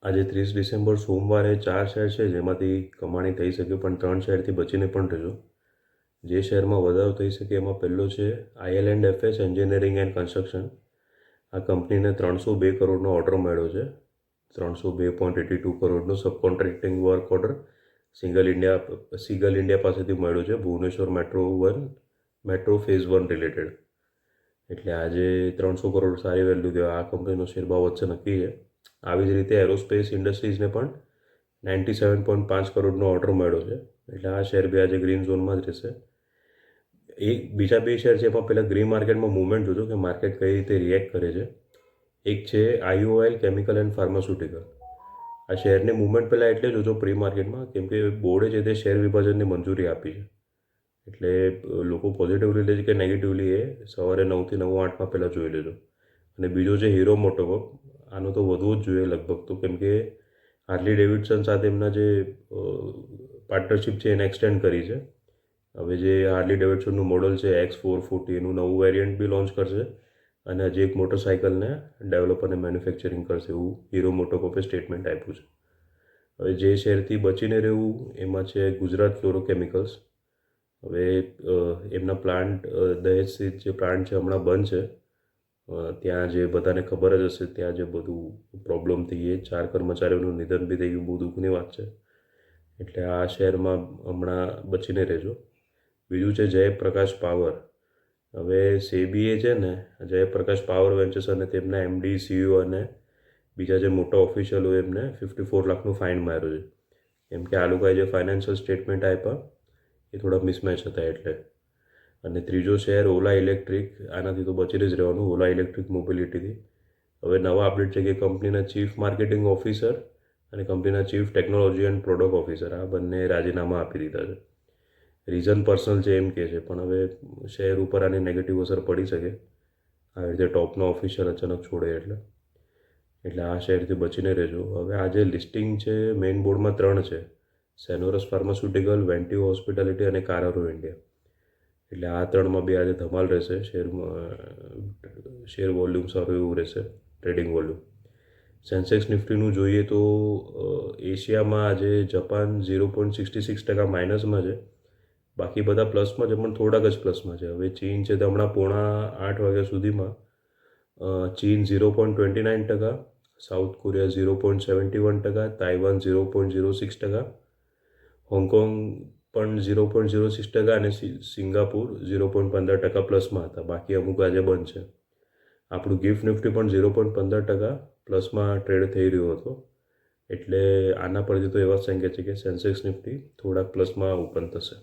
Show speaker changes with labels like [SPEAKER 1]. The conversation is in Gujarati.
[SPEAKER 1] આજે 30 ડિસેમ્બર સોમવારે 4 શેર છે જેમાંથી કમાણી થઈ શકે, પણ 3 શેરથી બચીને પણ રહેજો. જે શેરમાં વધારો થઈ શકે એમાં પહેલો છે IL&FS એન્જિનિયરિંગ એન્ડ કન્સ્ટ્રક્શન. આ કંપનીને 302 કરોડનો ઓર્ડર મળ્યો છે. 302.82 કરોડનો સબકોન્ટ્રાક્ટિંગ વર્ક ઓર્ડર સીગલ ઇન્ડિયા પાસેથી મળ્યો છે, ભુવનેશ્વર મેટ્રો ફેઝ 1 રિલેટેડ. એટલે આજે 300 કરોડ સારી વેલ્યુ કહેવાય. આ કંપનીનો શેર ભાવ વચ્ચે નક્કી છે. આવી જ રીતે એરોસ્પેસ ઇન્ડસ્ટ્રીઝને પણ 97.5 કરોડનો ઓર્ડર મળ્યો છે. એટલે આ શેર બી આજે ગ્રીન ઝોનમાં જ રહેશે. બીજા બે શેર છે એમાં પહેલાં ગ્રીન માર્કેટમાં મૂવમેન્ટ જોજો કે માર્કેટ કઈ રીતે રિએક્ટ કરે છે. એક છે IOL કેમિકલ એન્ડ ફાર્માસ્યુટિકલ. આ શેરની મૂવમેન્ટ પહેલાં એટલે જોજો પ્રી માર્કેટમાં, કેમ કે બોર્ડે છે તે શેર વિભાજનની મંજૂરી આપી છે. એટલે લોકો પોઝિટિવલી લે છે કે નેગેટિવલી એ સવારે 9 થી 9:08 પહેલાં જોઈ લેજો. અને બીજો છે હીરો મોટોકોર્પ. આનો તો વધવું જ જોઈએ લગભગ તો, કેમ કે હાર્લી ડેવિડસન સાથે એમના જે પાર્ટનરશિપ છે એને એક્સટેન્ડ કરી છે. હવે જે હાર્લી ડેવિડસનનું મોડલ છે X440 એનું નવું વેરિયન્ટ બી લોન્ચ કરશે અને હજી એક મોટરસાઇકલને ડેવલપ અને મેન્યુફેક્ચરિંગ કરશે એવું હીરો મોટોકોર્પે સ્ટેટમેન્ટ આપ્યું છે. હવે જે શેરથી બચીને રહેવું એમાં છે ગુજરાત ફ્લોરોકેમિકલ્સ. હવે એમના પ્લાન્ટ દહેજ સ્થિત જે પ્લાન્ટ છે હમણાં બંધ છે. ત્યાં જે બધાને ખબર જ હશે, ત્યાં જે બધું પ્રોબ્લેમ થઈ એ 4 કર્મચારીઓનું નિધન બી થઈ ગયું, બહુ દુઃખની વાત છે. એટલે આ શેરમાં હમણાં બચીને રહેજો. બીજું છે જયપ્રકાશ પાવર. હવે સેબીએ છે ને જયપ્રકાશ પાવર વેન્ચર્સ અને તેમના MD CEO અને બીજા જે મોટા ઓફિશિયલો એમને 54 લાખનું ફાઇન માર્યો છે. કેમ કે આ લોકોએ જે ફાઇનાન્શિયલ સ્ટેટમેન્ટ આપ્યા એ થોડા મિસમેચ હતા એટલે. અને ત્રીજો શેર ઓલા ઇલેક્ટ્રિક. આનાથી તો બચીને જ રહેવાનું, ઓલા ઇલેક્ટ્રિક મોબિલિટીથી. હવે નવા અપડેટ છે કે કંપનીના ચીફ માર્કેટિંગ ઓફિસર અને કંપનીના chief technology and product officer આ બંને રાજીનામા આપી દીધા છે. રીઝન પર્સનલ છે એમ કહે છે, પણ હવે શેર ઉપર આની નેગેટિવ અસર પડી શકે આવી રીતે ટોપનો ઓફિસર અચાનક છોડે એટલે આ શેરથી બચીને રહેજો. હવે આ જે લિસ્ટિંગ છે મેઇન બોર્ડમાં 3 છે, સેનોરસ ફાર્માસ્યુટિકલ, વેન્ટી હોસ્પિટાલિટી અને કારારો ઇન્ડિયા. એટલે આ 3માં બી આજે ધમાલ રહેશે. શેર વોલ્યુમ સારું એવું રહેશે, ટ્રેડિંગ વોલ્યુમ. સેન્સેક્સ નિફ્ટીનું જોઈએ તો એશિયામાં આજે જાપાન 0.66% માઇનસમાં છે, બાકી બધા પ્લસમાં છે, પણ થોડાક જ પ્લસમાં છે. હવે ચીન છે તે હમણાં 7:45 વાગ્યા સુધીમાં ચીન 0.29%, સાઉથ કોરિયા 0.71%, તાઇવાન 0.06%, હોંગકોંગ પણ 0.06% અને સિંગાપુર 0.15% પ્લસમાં હતા. બાકી અમુક આજે બંધ છે. આપણું ગિફ્ટ નિફ્ટી પણ 0.15% પ્લસમાં ટ્રેડ થઈ રહ્યો હતો. એટલે આના પરથી તો એવા સંકેત છે કે સેન્સેક્સ નિફ્ટી થોડાક પ્લસમાં ઓપન થશે.